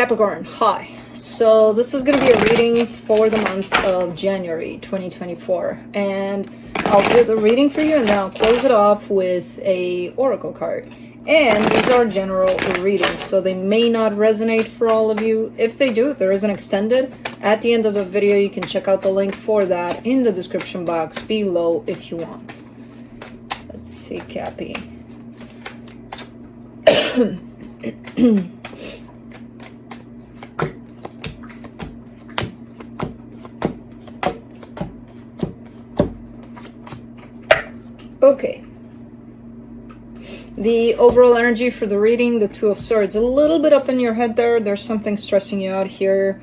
Capricorn, hi. So this is going to be a reading for the month of January 2024, and I'll do the reading for you and then I'll close it off with a oracle card. And these are general readings, so they may not resonate for all of you. If they do, there is an extended. At the end of the video, you can check out the link for that in the description box below if you want. Let's see, Cappy. Okay. The overall energy for the reading, the Two of Swords, a little bit up in your head there. There's something stressing you out here.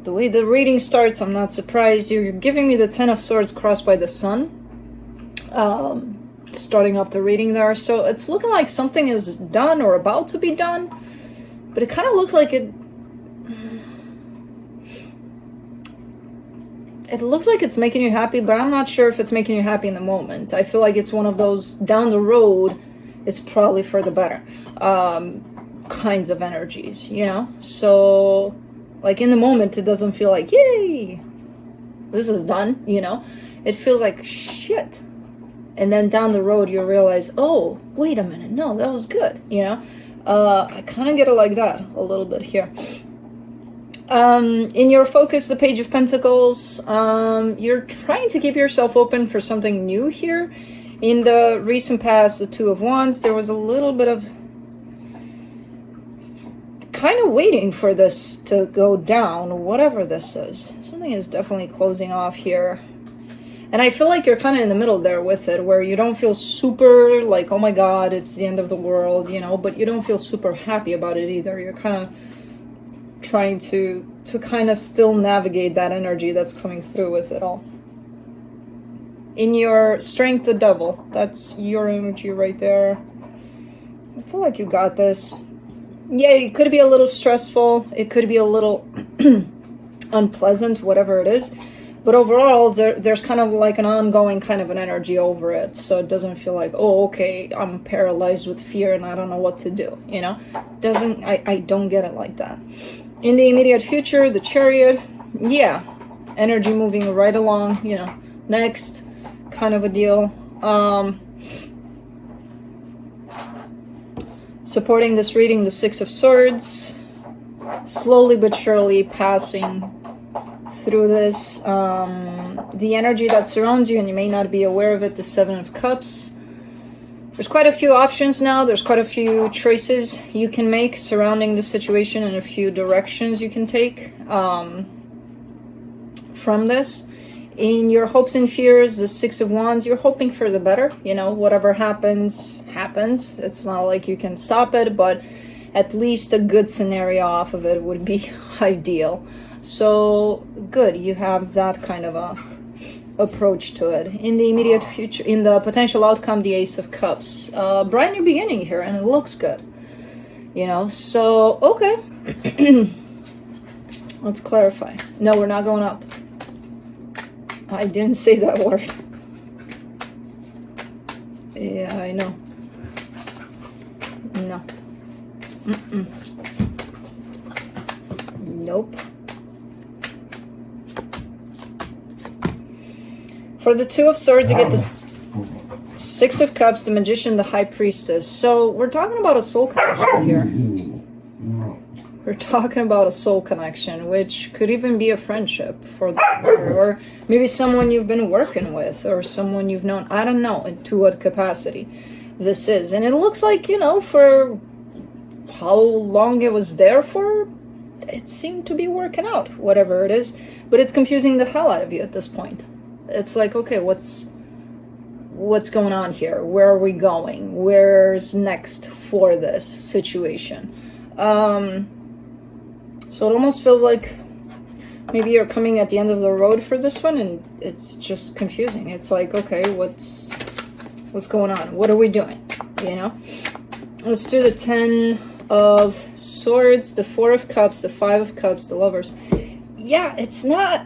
The way the reading starts, I'm not surprised. You're giving me the Ten of Swords crossed by the Sun. Starting off the reading there. So it's looking like something is done or about to be done. But it kind of looks like it looks like it's making you happy, but I'm not sure if it's making you happy in the moment. I feel like it's one of those down the road, it's probably for the better kinds of energies, you know? So, like in the moment, it doesn't feel like, yay, this is done, you know? It feels like, shit. And then down the road, you realize, oh, wait a minute, no, that was good, you know? I kind of get it like that a little bit here. In your focus, the Page of Pentacles, you're trying to keep yourself open for something new here. In the recent past, the Two of Wands, there was a little bit of kind of waiting for this to go down, whatever this is. Something is definitely closing off here. And I feel like you're kind of in the middle there with it, where you don't feel super like, oh my god, it's the end of the world, you know, but you don't feel super happy about it either. You're kind of trying to kind of still navigate that energy that's coming through with it all. In your strength, the Devil, that's your energy right there. I feel like you got this. Yeah, it could be a little stressful. It could be a little unpleasant, whatever it is. But overall, there's kind of like an ongoing kind of an energy over it. So it doesn't feel like, oh, okay, I'm paralyzed with fear and I don't know what to do, you know? I don't get it like that. In the immediate future, the Chariot, yeah, energy moving right along, you know, next kind of a deal. Supporting this reading, the Six of Swords, slowly but surely passing through this. The energy that surrounds you, and you may not be aware of it, the Seven of Cups. There's quite a few options now. There's quite a few choices you can make surrounding the situation and a few directions you can take from this. In your hopes and fears, the Six of Wands, you're hoping for the better. You know, whatever happens, happens. It's not like you can stop it, but at least a good scenario off of it would be ideal. So, good. You have that kind of a approach to it. In the immediate future, in the potential outcome, the Ace of Cups, brand new beginning here, and it looks good, you know. So okay. Let's clarify. No, we're not going up. I didn't say that word. Yeah, I know. No. Nope. For the Two of Swords, you get the Six of Cups, the Magician, the High Priestess. So we're talking about a soul connection here. We're talking about a soul connection, which could even be a friendship for the or maybe someone you've been working with or someone you've known. I don't know to what capacity this is. And it looks like, you know, for how long it was there for, it seemed to be working out, whatever it is. But it's confusing the hell out of you at this point. It's like, okay, what's going on here? Where are we going? Where's next for this situation? So it almost feels like maybe you're coming at the end of the road for this one, and it's just confusing. It's like, okay, what's going on? What are we doing? You know? Let's do the Ten of Swords, the Four of Cups, the Five of Cups, the Lovers. Yeah, it's not...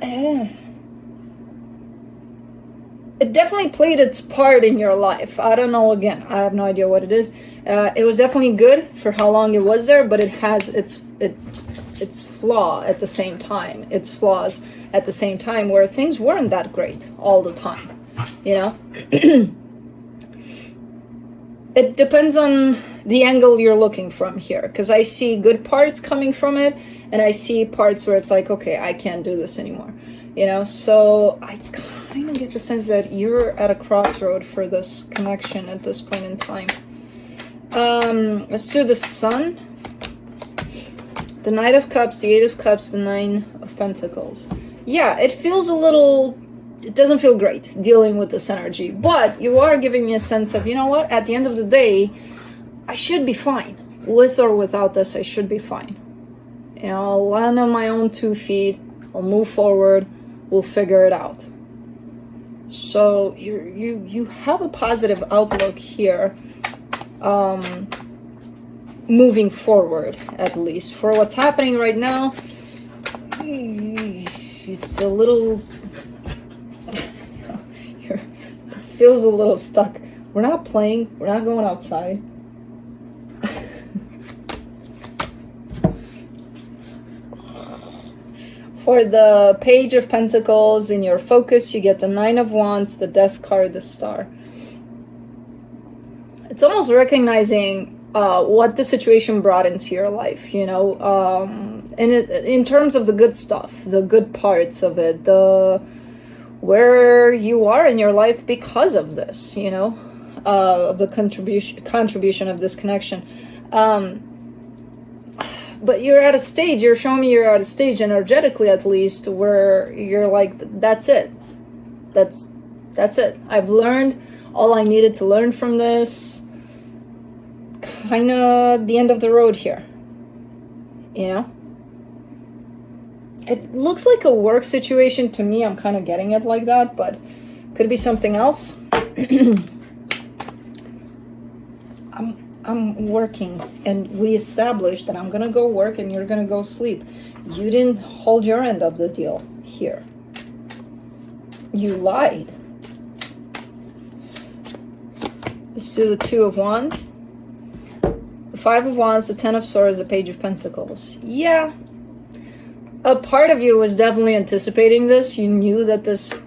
It definitely played its part in your life. I don't know, again, I have no idea what it is. It was definitely good for how long it was there, but it its flaw at the same time. Its flaws at the same time, where things weren't that great all the time, you know? It depends on the angle you're looking from here, because I see good parts coming from it, and I see parts where it's like, okay, I can't do this anymore, you know? So I kind of get the sense that you're at a crossroad for this connection at this point in time. Let's do the Sun, the Knight of Cups, the Eight of Cups, the Nine of Pentacles. Yeah, it feels a little... It doesn't feel great dealing with this energy, but you are giving me a sense of, you know what, at the end of the day, I should be fine. With or without this, I should be fine. You know, I'll land on my own 2 feet, I'll move forward, we'll figure it out. So you have a positive outlook here, moving forward, at least. For what's happening right now, it's a little... feels a little stuck. We're not playing. We're not going outside. For the Page of Pentacles, in your focus, you get the Nine of Wands, the Death card, the Star. It's almost recognizing what the situation brought into your life, you know, and in terms of the good stuff, the good parts of it, where you are in your life because of this, you know, of the contribution of this connection. But you're at a stage, you're showing me you're at a stage, energetically at least, where you're like, that's it. That's it. I've learned all I needed to learn from this. Kind of the end of the road here, you know? It looks like a work situation to me. I'm kind of getting it like that, but could be something else. I'm working, and we established that I'm gonna go work and you're gonna go sleep. You didn't hold your end of the deal here. You lied. Let's do the Two of Wands, the Five of Wands, the Ten of Swords, the Page of Pentacles. Yeah. A part of you was definitely anticipating this. You knew that this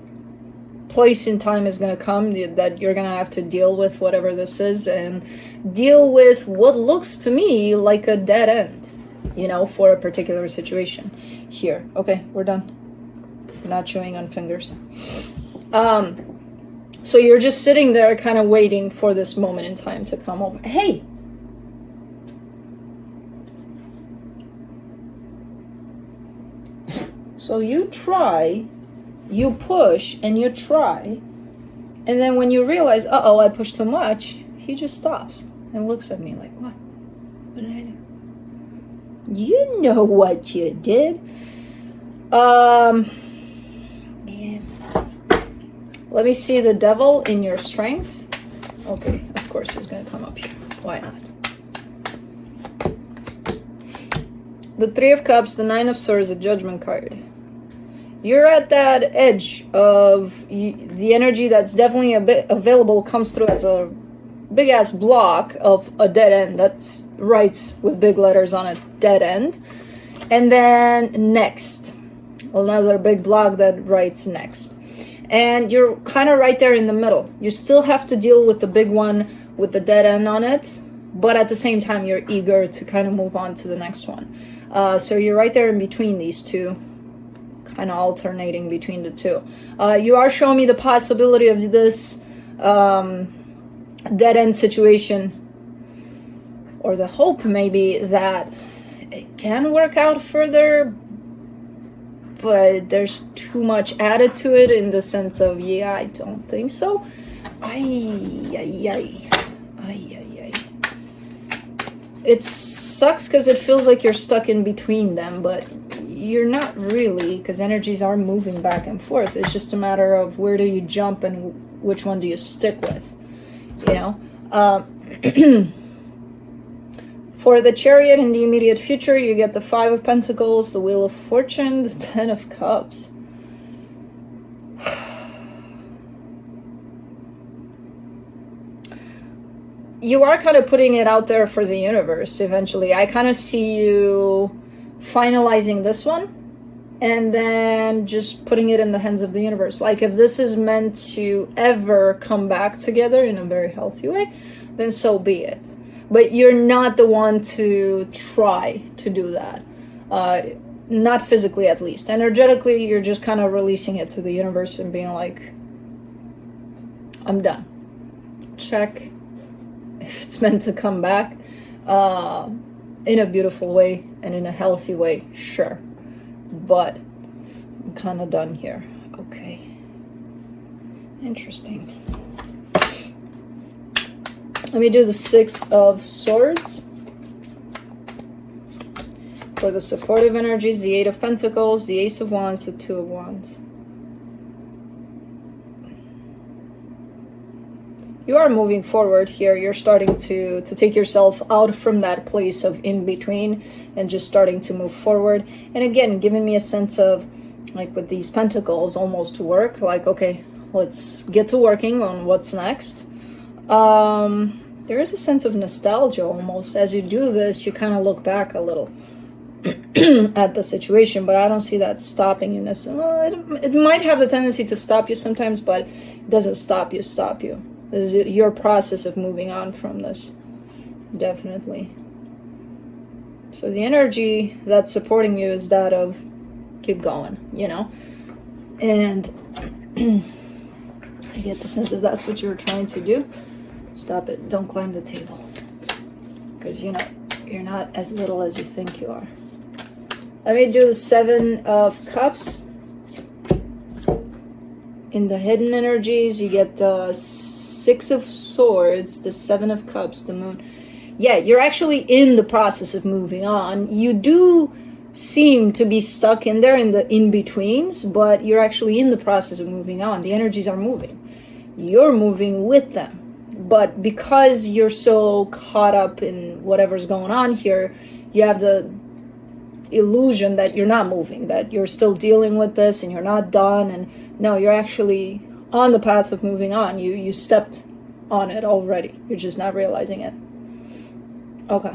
place in time is going to come, that you're going to have to deal with whatever this is, and deal with what looks to me like a dead end, you know, for a particular situation here. Okay, we're done. We're not chewing on fingers. So you're just sitting there kind of waiting for this moment in time to come over. Hey! So you try, you push, and you try, and then when you realize, uh-oh, I pushed too much, he just stops and looks at me like, what? What did I do? You know what you did. Yeah. Let me see the Devil in your strength. Okay, of course he's gonna come up here. Why not? The Three of Cups, the Nine of Swords, the Judgment card. You're at that edge of the energy that's definitely a bit available, comes through as a big ass block of a dead end. That's writes with big letters on it, dead end. And then next, another big block that writes next. And you're kind of right there in the middle. You still have to deal with the big one with the dead end on it, but at the same time you're eager to kind of move on to the next one. So you're right there in between these two, kind of alternating between the two. You are showing me the possibility of this dead-end situation, or the hope maybe that it can work out further, but there's too much added to it in the sense of, yeah, I don't think so. It sucks because it feels like you're stuck in between them, but you're not really, because energies are moving back and forth. It's just a matter of where do you jump and which one do you stick with, you know? For the Chariot in the immediate future, you get the Five of Pentacles, the Wheel of Fortune, the Ten of Cups. You are kind of putting it out there for the universe eventually. I kind of see you finalizing this one and then just putting it in the hands of the universe. Like if this is meant to ever come back together in a very healthy way, then so be it. But you're not the one to try to do that. Not physically, at least. Energetically, you're just kind of releasing it to the universe and being like, I'm done. Check. If it's meant to come back in a beautiful way and in a healthy way, sure. But I'm kind of done here. Okay. Interesting. Let me do the Six of Swords. For the supportive energies, the Eight of Pentacles, the Ace of Wands, the Two of Wands. You are moving forward here. You're starting to take yourself out from that place of in-between and just starting to move forward. And again, giving me a sense of, like with these pentacles, almost to work. Like, okay, let's get to working on what's next. There is a sense of nostalgia almost. As you do this, you kind of look back a little at the situation, but I don't see that stopping you necessarily. Well, it might have the tendency to stop you sometimes, but it doesn't stop you. This is your process of moving on from this. Definitely. So the energy that's supporting you is that of keep going, you know? And I get the sense that that's what you were trying to do. Stop it. Don't climb the table. Because you're not as little as you think you are. Let me do the Seven of Cups. In the hidden energies, you get the Six of Swords, the Seven of Cups, the Moon. Yeah, you're actually in the process of moving on. You do seem to be stuck in there in the in-betweens, but you're actually in the process of moving on. The energies are moving. You're moving with them. But because you're so caught up in whatever's going on here, you have the illusion that you're not moving, that you're still dealing with this and you're not done. And no, you're actually on the path of moving on. You stepped on it already. You're just not realizing it. Okay.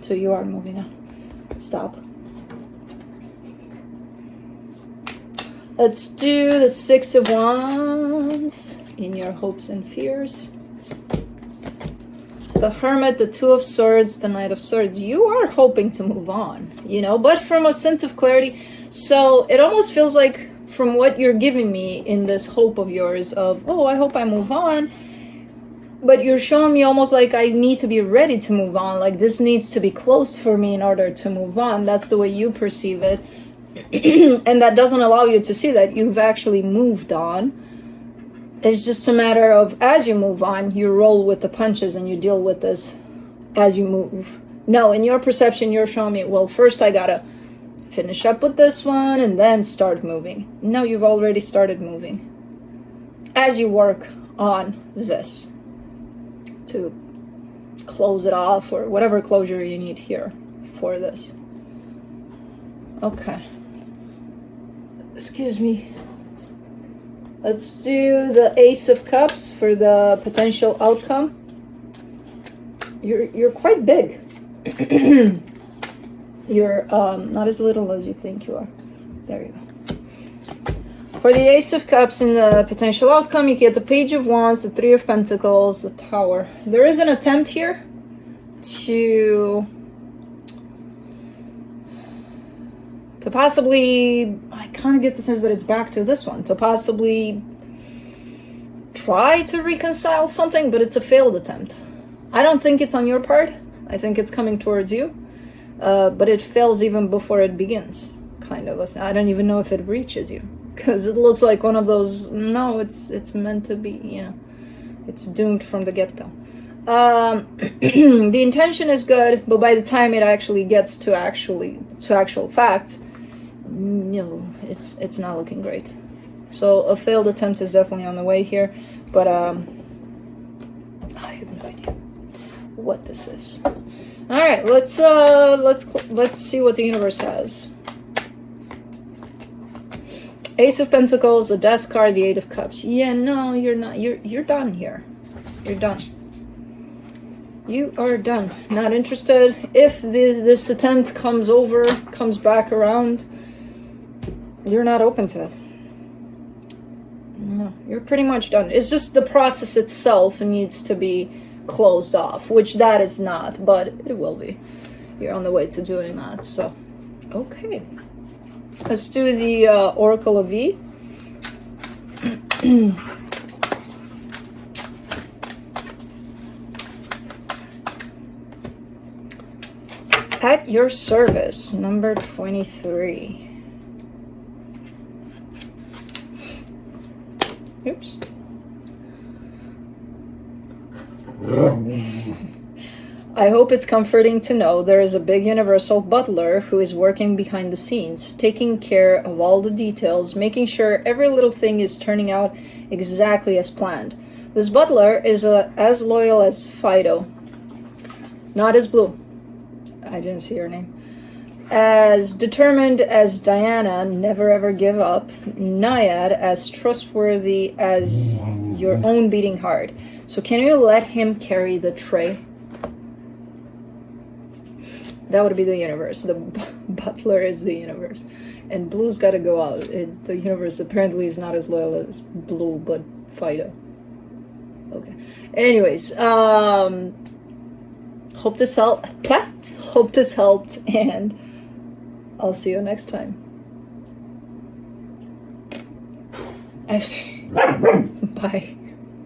So you are moving on. Stop. Let's do the Six of Wands in your hopes and fears. The Hermit, the Two of Swords, the Knight of Swords. You are hoping to move on, you know, but from a sense of clarity. So it almost feels like from what you're giving me in this hope of yours of, oh, I hope I move on. But you're showing me almost like I need to be ready to move on. Like this needs to be closed for me in order to move on. That's the way you perceive it. And that doesn't allow you to see that you've actually moved on. It's just a matter of, as you move on, you roll with the punches and you deal with this as you move. No, in your perception, you're showing me, well, first I gotta finish up with this one and then start moving. No, you've already started moving. As you work on this to close it off or whatever closure you need here for this. Okay. Excuse me. Let's do the Ace of Cups for the potential outcome. You're quite big. You're not as little as you think you are. There you go. For the Ace of Cups in the potential outcome, you get the Page of Wands, the Three of Pentacles, the Tower. There is an attempt here to possibly, I kind of get the sense that it's back to this one, to possibly try to reconcile something, but it's a failed attempt. I don't think it's on your part. I think it's coming towards you, but it fails even before it begins, kind of. I don't even know if it reaches you, because it looks like one of those, no, it's meant to be, you know, it's doomed from the get-go. The intention is good, but by the time it actually gets to actual facts, no, it's not looking great. So a failed attempt is definitely on the way here, but I have no idea what this is. All right, let's see what the universe has. Ace of Pentacles, the Death card, the Eight of Cups. Yeah, no, you're not. You're done here. You're done. You are done. Not interested. If this attempt comes back around, you're not open to it. No, you're pretty much done. It's just the process itself needs to be closed off, which that is not, but it will be. You're on the way to doing that, so. Okay. Let's do the Oracle of E. At your service, number 23. Oops. I hope it's comforting to know there is a big universal butler who is working behind the scenes, taking care of all the details, making sure every little thing is turning out exactly as planned. This butler is as loyal as Fido, not as Blue. I didn't see her name. As determined as Diana, never ever give up. Naiad, as trustworthy as your own beating heart. So can you let him carry the tray? That would be the universe. The butler is the universe. And Blue's got to go out. The universe apparently is not as loyal as Blue, but Fido. Okay. Anyways, hope this helped. Hope this helped, and I'll see you next time. Bye.